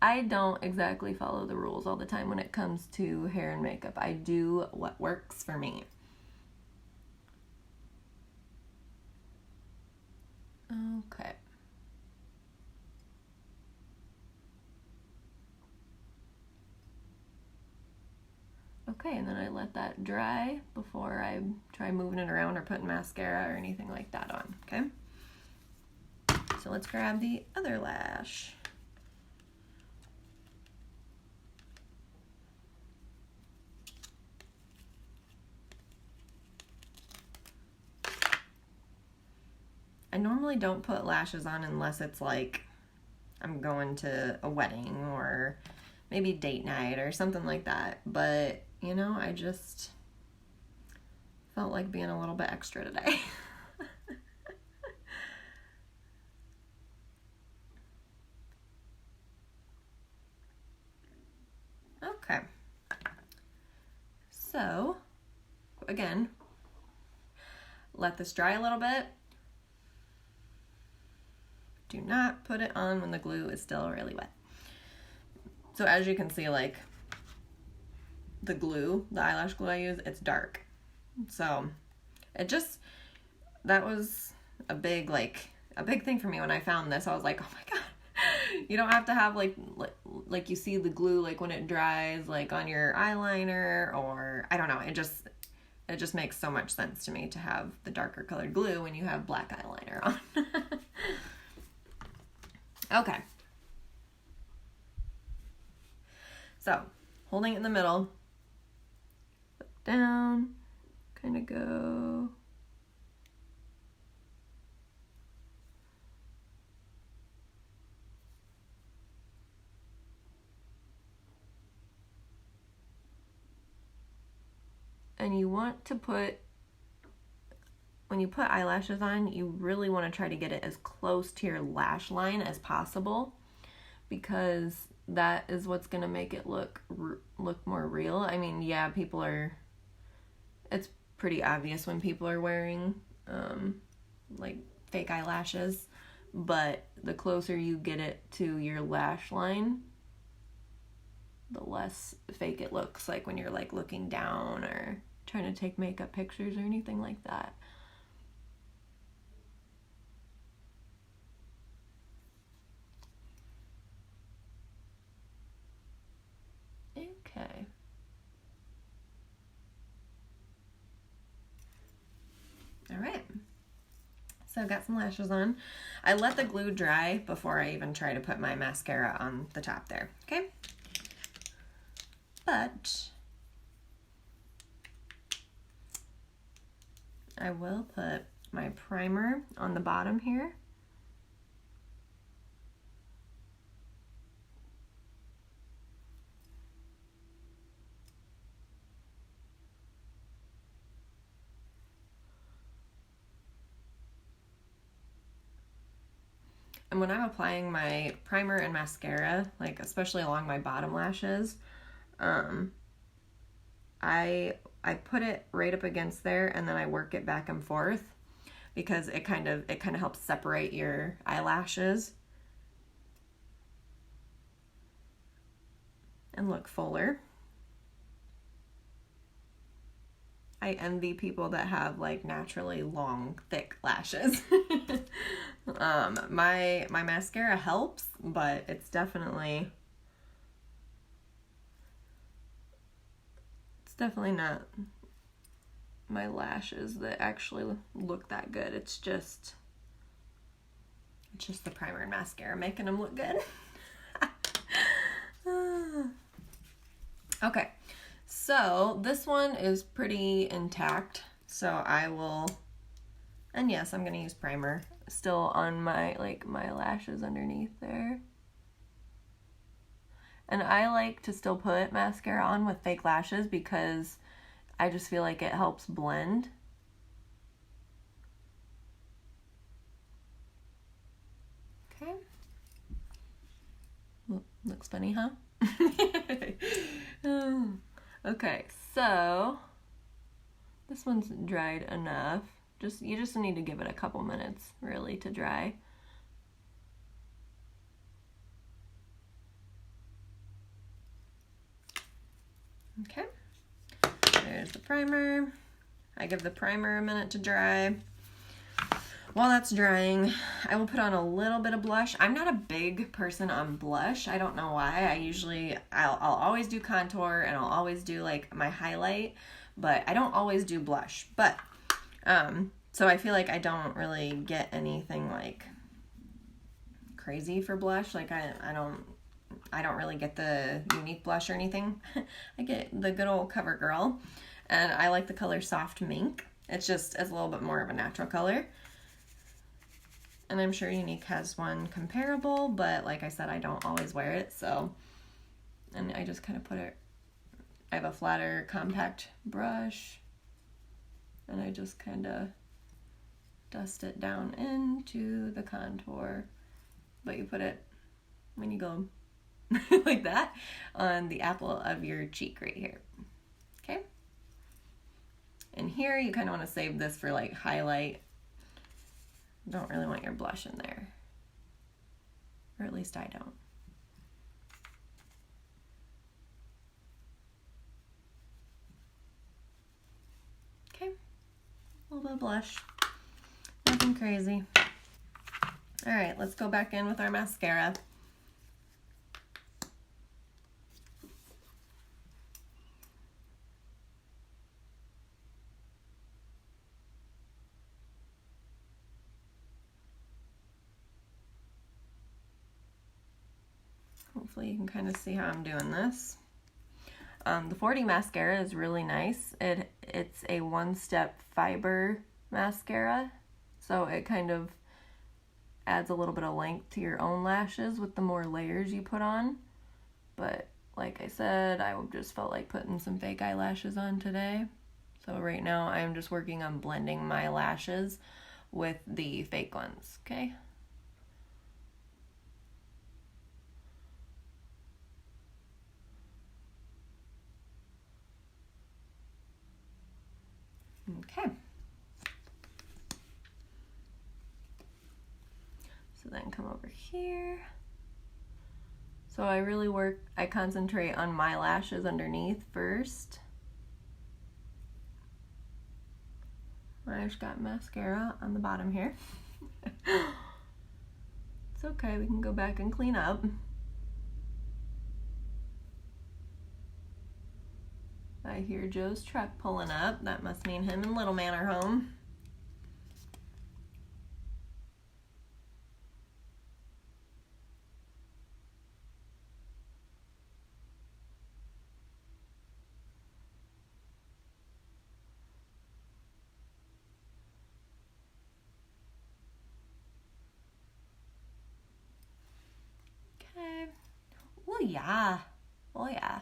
I don't exactly follow the rules all the time when it comes to hair and makeup. I do what works for me. Okay. Okay, and then I let that dry before I try moving it around or putting mascara or anything like that on, okay? So let's grab the other lash. I normally don't put lashes on unless it's like I'm going to a wedding or maybe date night or something like that, but you know, I just felt like being a little bit extra today. Okay. So, again, let this dry a little bit. Do not put it on when the glue is still really wet. So as you can see, like, the glue, the eyelash glue I use, it's dark. So that was a big thing for me when I found this. I was like, oh my God, you don't have to have like you see the glue like when it dries like on your eyeliner, or I don't know, it just makes so much sense to me to have the darker colored glue when you have black eyeliner on. Okay. So, holding it in the middle, look down, kind of go. And you want to put, when you put eyelashes on, you really want to try to get it as close to your lash line as possible, because that is what's going to make it look more real. I mean, yeah, it's pretty obvious when people are wearing like fake eyelashes, but the closer you get it to your lash line, the less fake it looks, like when you're like looking down or trying to take makeup pictures or anything like that. Okay. All right. So I've got some lashes on. I let the glue dry before I even try to put my mascara on the top there, okay? But I will put my primer on the bottom here. And when I'm applying my primer and mascara, like especially along my bottom lashes, I put it right up against there and then I work it back and forth, because it kind of helps separate your eyelashes and look fuller. I envy people that have like naturally long, thick lashes. My mascara helps, but it's definitely not my lashes that actually look that good. It's just the primer and mascara making them look good. Okay, so this one is pretty intact, so I will, and yes, I'm gonna use primer still on my lashes underneath there. And I like to still put mascara on with fake lashes because I just feel like it helps blend. Okay. Looks funny, huh? Okay, so this one's dried enough. You just need to give it a couple minutes really to dry. Okay, there's the primer. I give the primer a minute to dry. While that's drying, I will put on a little bit of blush. I'm not a big person on blush. I don't know why. I'll always do contour and I'll always do like my highlight, but I don't always do blush. But, so I feel like I don't really get anything like crazy for blush. Like I don't really get the unique blush or anything. I get the good old CoverGirl, and I like the color Soft Mink. It's a little bit more of a natural color. And I'm sure Unique has one comparable, but like I said, I don't always wear it, so. And I just kind of put it, I have a flatter compact brush, and I just kind of dust it down into the contour. But you put it, when you go like that, on the apple of your cheek right here, okay? And here you kind of want to save this for like highlight. Don't really want your blush in there, or at least I don't. Okay, a little bit of blush, nothing crazy. All right, let's go back in with our mascara. Hopefully you can kind of see how I'm doing this. The 4D mascara is really nice. It's a one-step fiber mascara, so it kind of adds a little bit of length to your own lashes with the more layers you put on. But like I said, I just felt like putting some fake eyelashes on today. So right now I'm just working on blending my lashes with the fake ones, okay? Okay. So then come over here. So I concentrate on my lashes underneath first. I just got mascara on the bottom here. It's okay, we can go back and clean up. I hear Joe's truck pulling up. That must mean him and little man are home. Okay. Oh yeah. Oh yeah.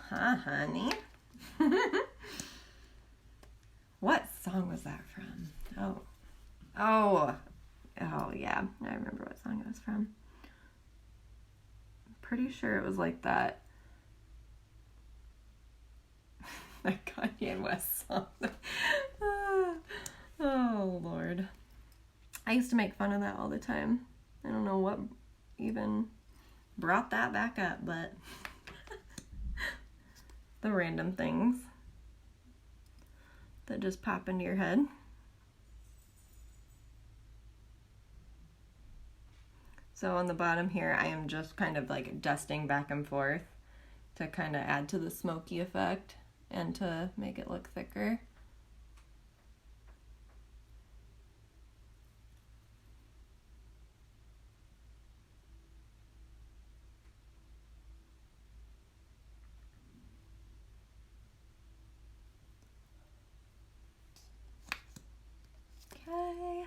Honey. What song was that from? Oh, yeah. I remember what song it was from. I'm pretty sure it was like that. That Kanye West song. Oh, Lord. I used to make fun of that all the time. I don't know what even brought that back up, but the random things that just pop into your head. So on the bottom here, I am just kind of like dusting back and forth to kind of add to the smoky effect and to make it look thicker. Okay.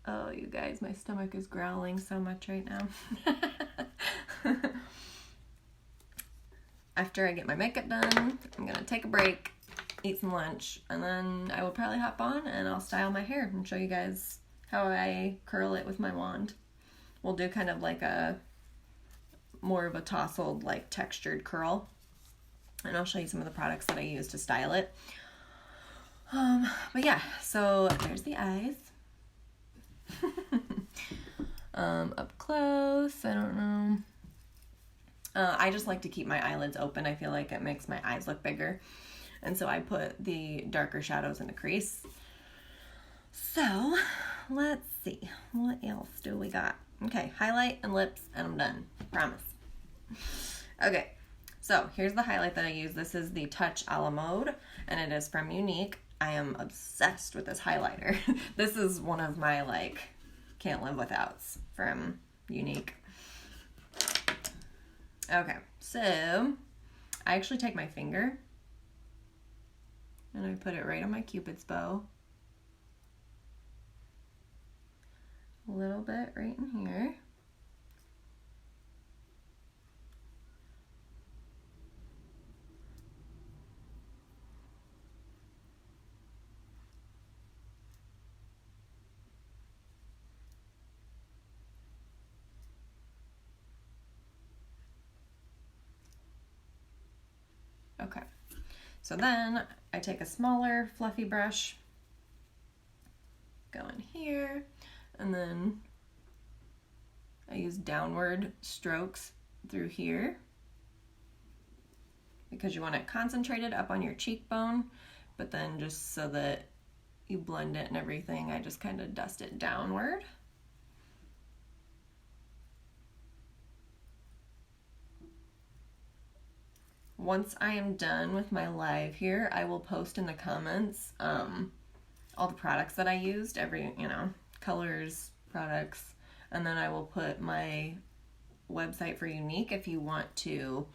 Oh, you guys, my stomach is growling so much right now. After I get my makeup done, I'm gonna take a break, eat some lunch, and then I will probably hop on and I'll style my hair and show you guys how I curl it with my wand. We'll do kind of like a more of a tousled, like textured curl, and I'll show you some of the products that I use to style it. But yeah, so there's the eyes. Up close, I don't know. I just like to keep my eyelids open. I feel like it makes my eyes look bigger. And so I put the darker shadows in the crease. So let's see, what else do we got? Okay, highlight and lips, and I'm done. Promise. Okay, so here's the highlight that I use. This is the Touch a la Mode, and it is from Unique. I am obsessed with this highlighter. This is one of my, like, can't live withouts from Unique. Okay, so I actually take my finger and I put it right on my Cupid's bow. A little bit right in here. Okay, so then I take a smaller fluffy brush, go in here, and then I use downward strokes through here because you want it concentrated up on your cheekbone, but then just so that you blend it and everything, I just kind of dust it downward. once I am done with my live here, I will post in the comments all the products that I used, every, colors, products, and then I will put my website for Younique if you want to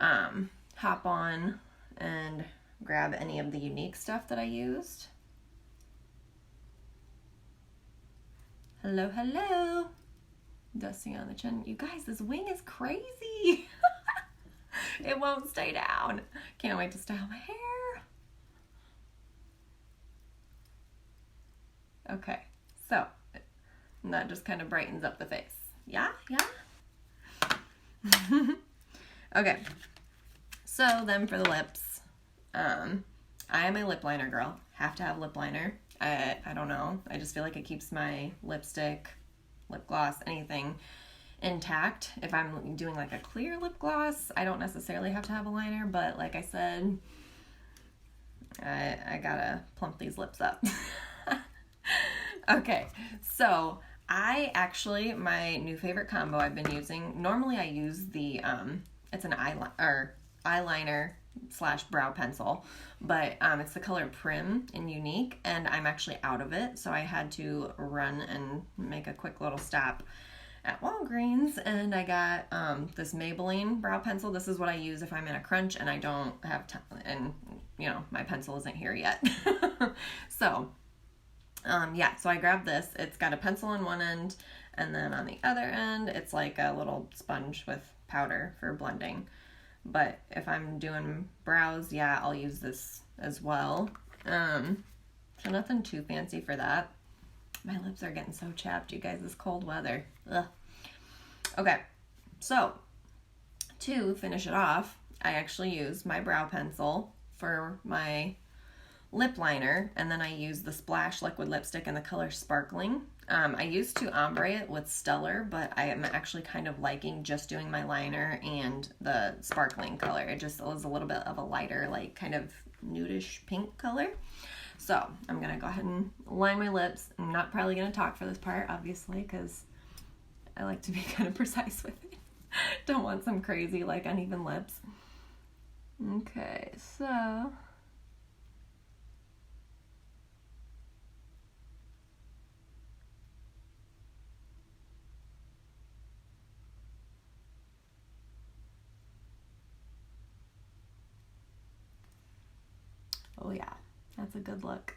hop on and grab any of the Younique stuff that I used. Hello, hello. Dusting on the chin. You guys, this wing is crazy. It won't stay down. Can't wait to style my hair. Okay, so that just kind of brightens up the face. Yeah, yeah. Okay, so then for the lips, I am a lip liner girl. Have to have lip liner. I don't know. I just feel like it keeps my lipstick, lip gloss, anything intact. If I'm doing like a clear lip gloss, I don't necessarily have to have a liner, but like I said, I gotta plump these lips up. Okay, so my new favorite combo I've been using, normally I use the, it's an eyeliner / brow pencil, but it's the color Prim in Younique, and I'm actually out of it, so I had to run and make a quick little stop at Walgreens, and I got this Maybelline brow pencil. This is what I use if I'm in a crunch and I don't have time, and my pencil isn't here yet. So yeah, so I grabbed this. It's got a pencil on one end, and then on the other end it's like a little sponge with powder for blending. But if I'm doing brows, yeah, I'll use this as well. So nothing too fancy for that. My lips are getting so chapped, you guys, this cold weather. Ugh. Okay, so to finish it off, I actually use my brow pencil for my lip liner, and then I use the Splash liquid lipstick in the color Sparkling. I used to ombre it with Stellar, but I am actually kind of liking just doing my liner and the Sparkling color. It just was a little bit of a lighter, like kind of nudish pink color. So I'm gonna go ahead and line my lips. I'm not probably gonna talk for this part, obviously, because I like to be kind of precise with it. Don't want some crazy, like, uneven lips. Okay, so oh yeah, that's a good look.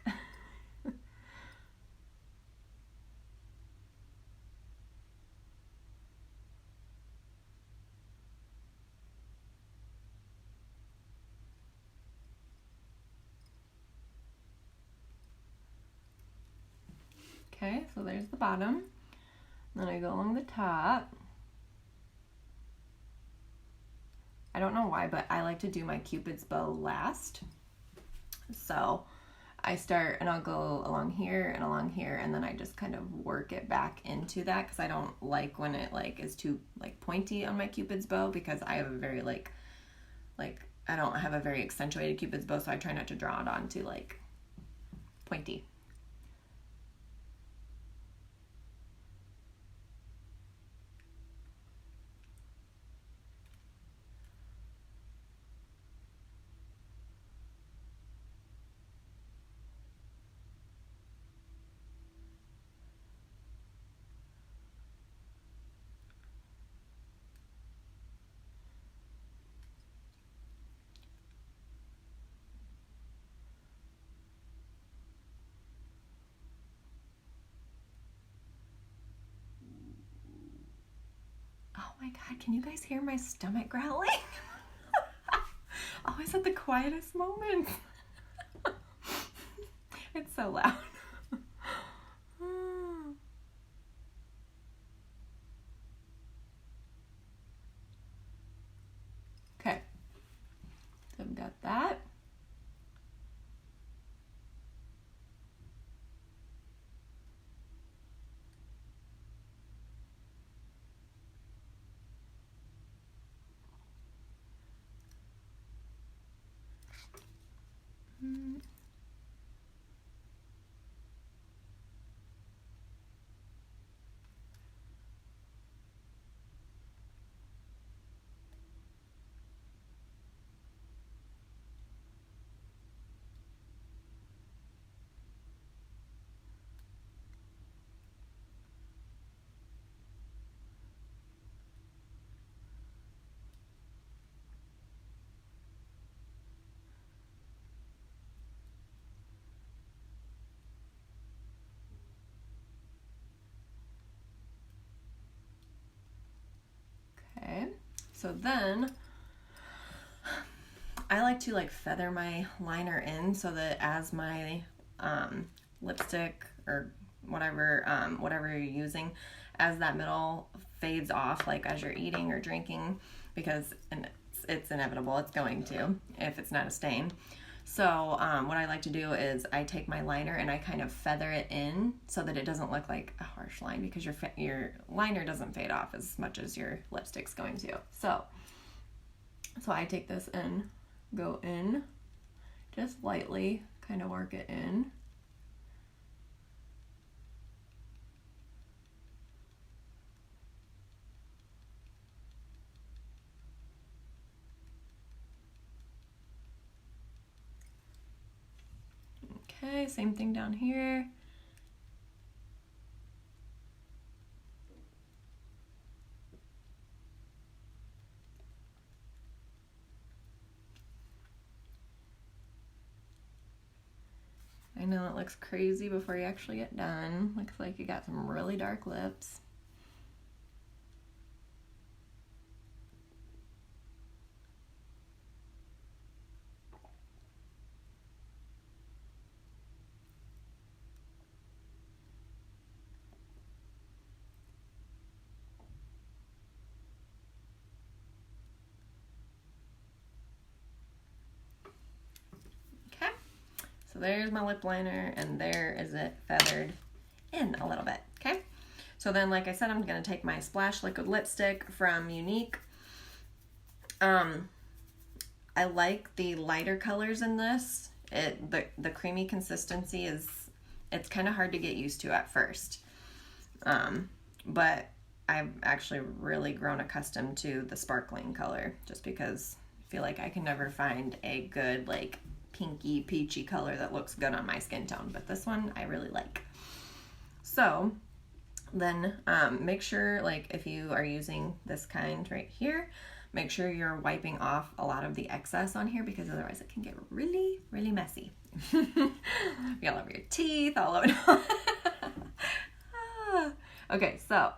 Okay, so there's the bottom. Then I go along the top. I don't know why, but I like to do my Cupid's bow last. So I start and I'll go along here, and then I just kind of work it back into that, because I don't like when it like is too like pointy on my Cupid's bow, because I have a very like I don't have a very accentuated Cupid's bow, so I try not to draw it on too like pointy. Oh my God, can you guys hear my stomach growling? Always at the quietest moments. It's so loud. Okay, so I've got that. So then I like to like feather my liner in so that as my lipstick or whatever you're using, as that middle fades off, like as you're eating or drinking, because it's inevitable, it's going to, if it's not a stain. So what I like to do is I take my liner and I kind of feather it in so that it doesn't look like a harsh line, because your liner doesn't fade off as much as your lipstick's going to. So I take this and go in just lightly, kind of work it in. Okay, same thing down here. I know it looks crazy before you actually get done. Looks like you got some really dark lips. So there's my lip liner, and there is it feathered in a little bit, okay? So then, like I said, I'm gonna take my Splash Liquid Lipstick from Unique. I like the lighter colors in this. The creamy consistency it's kind of hard to get used to at first. But I've actually really grown accustomed to the sparkling color, just because I feel like I can never find a good like pinky peachy color that looks good on my skin tone, but this one I really like. So then make sure, like if you are using this kind right here, make sure you're wiping off a lot of the excess on here, because otherwise it can get really, really messy. Be all over your teeth, all over. Okay, so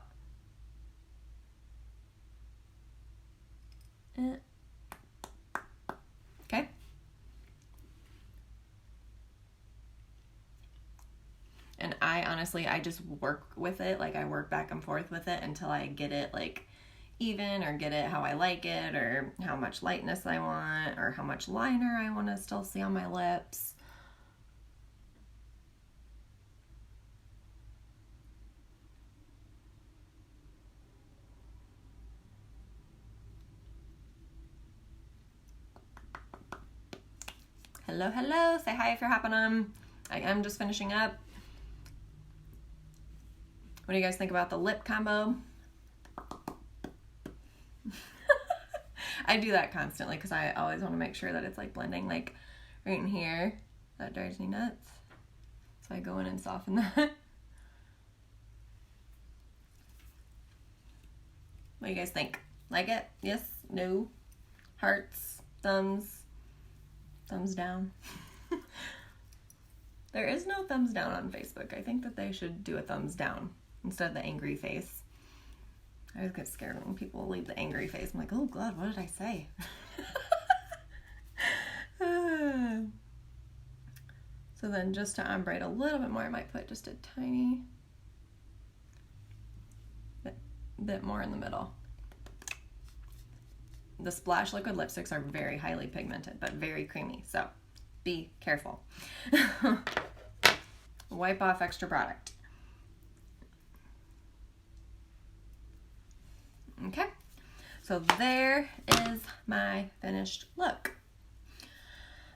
okay. And I honestly, I just work with it. Like I work back and forth with it until I get it like even, or get it how I like it, or how much lightness I want, or how much liner I want to still see on my lips. Hello, hello. Say hi if you're hopping on. I am just finishing up. What do you guys think about the lip combo? I do that constantly because I always want to make sure that it's like blending, like right in here. That drives me nuts. So I go in and soften that. What do you guys think? Like it? Yes? No? Hearts? Thumbs? Thumbs down? There is no thumbs down on Facebook. I think that they should do a thumbs down instead of the angry face. I always get scared when people leave the angry face. I'm like, oh God, what did I say? So then just to ombre a little bit more, I might put just a tiny bit more in the middle. The Splash Liquid lipsticks are very highly pigmented, but very creamy, so be careful. Wipe off extra product. Okay, so there is my finished look.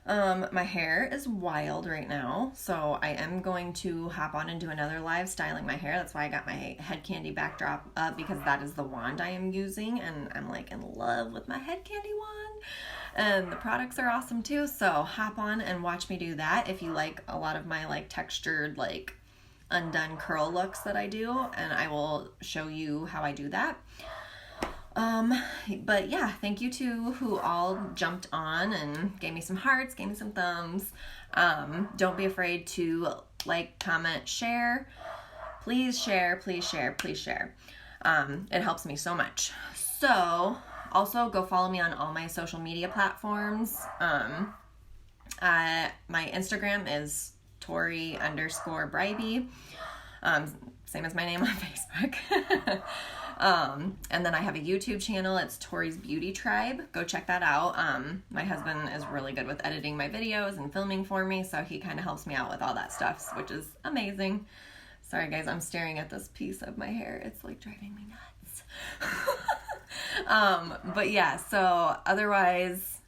My hair is wild right now, so I am going to hop on and do another live styling my hair. That's why I got my head candy backdrop up, because that is the wand I am using, and I'm like in love with my head candy wand, and the products are awesome too. So hop on and watch me do that if you like a lot of my like textured, like undone curl looks that I do, and I will show you how I do that. But yeah, thank you to who all jumped on and gave me some hearts, gave me some thumbs. Don't be afraid to like, comment, share. Please share, please share, please share. It helps me so much. So Also, go follow me on all my social media platforms. My Instagram is Tori_Bribey. Same as my name on Facebook. And then I have a YouTube channel. It's Tori's Beauty Tribe. Go check that out. My husband is really good with editing my videos and filming for me, so he kind of helps me out with all that stuff, which is amazing. Sorry guys, I'm staring at this piece of my hair. It's like driving me nuts. But yeah, so otherwise,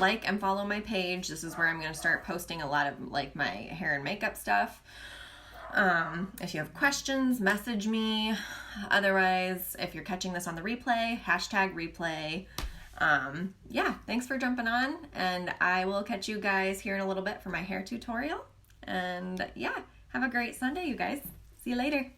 like and follow my page. This is where I'm going to start posting a lot of like my hair and makeup stuff. If you have questions, message me. Otherwise, if you're catching this on the replay, #replay. Yeah, thanks for jumping on, and I will catch you guys here in a little bit for my hair tutorial. And yeah, have a great Sunday, you guys. See you later.